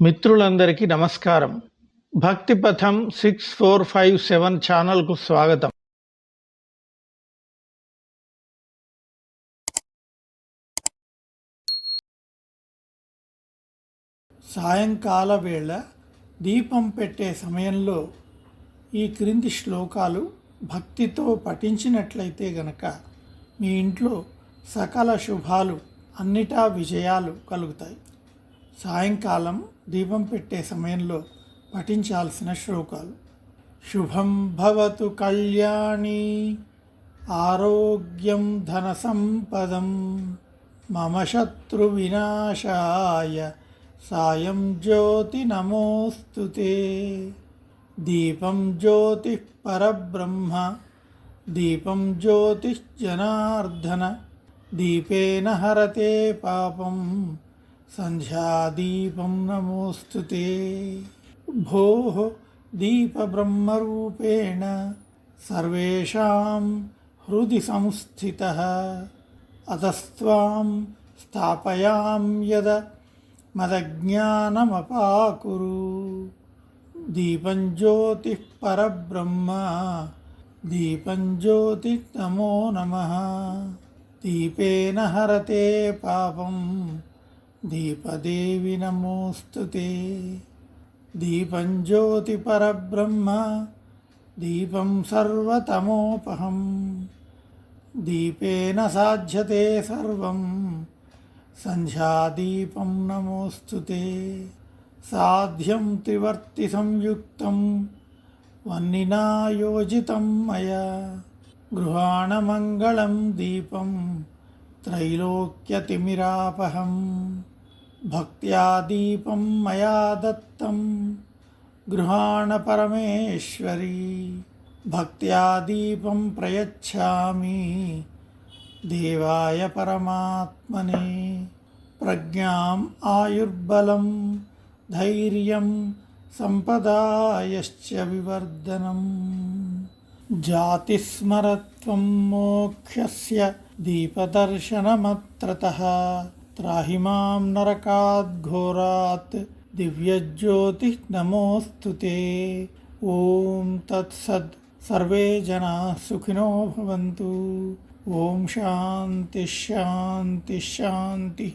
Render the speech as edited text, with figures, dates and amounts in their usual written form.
మిత్రులందరికీ నమస్కారం. భక్తి పథం 6457 ఛానల్కు స్వాగతం. సాయంకాల వేళ దీపం పెట్టే సమయంలో ఈ క్రింది శ్లోకాలు భక్తితో పఠించినట్లయితే గనక మీ ఇంట్లో సకల శుభాలు అన్నిటా విజయాలు కలుగుతాయి. సాయంకాలం దీపం పెట్టే సమయంలో పఠించాల్సిన శ్లోకాలు: శుభం భవతు కళ్యాణి ఆరోగ్యం ధన సంపదం మమ శత్రు వినాశాయ సాయం జ్యోతి నమోస్తుతే. దీపం జ్యోతి పరబ్రహ్మ దీపం జ్యోతి జనార్దన దీపేన హరతే పాపం సంధ్యాదీపం నమోస్తుతే. భోః దీపబ్రహ్మరూపేణ సర్వేషాం హృది సంస్థితః అతస్త్వాం స్థాపయామ్యద మదజ్ఞానమపాకురు. దీపం జ్యోతి పరబ్రహ్మ దీపం జ్యోతి నమో నమః దీపేన హరతే పాపం దీపదేవి నమోస్తుతే. దీపం జ్యోతి పరబ్రహ్మ దీపం సర్వతమోపహం దీపేన సాధ్యతే సర్వం సంధ్యాదీపం నమోస్తుతే. సాధ్యం త్రివర్తి సంయుక్తం వన్నినా యోజితం మయా గృహాణమంగళం దీపం త్రైలోక్యతిమిరాపహం. భక్త్యా దీపం మయా దత్తం గృహాణ పరమేశ్వరీ. భక్త్యా దీపం ప్రయచ్ఛామి దేవాయ పరమాత్మనే. ప్రజ్ఞాం ఆయుర్బలం ధైర్యం సంపదాయశ్చ వివర్ధనం. జాతిస్మరత్వం మోక్షస్య దీపదర్శనమత్రతః. త్రాహి మాం నరకాద్ఘోరాత్ దివ్యజ్యోతి నమోస్తుతే. ఓం తత్సత్. సర్వే జనాః సుఖినో భవంతు. ఓం శాంతి శాంతి శాంతి.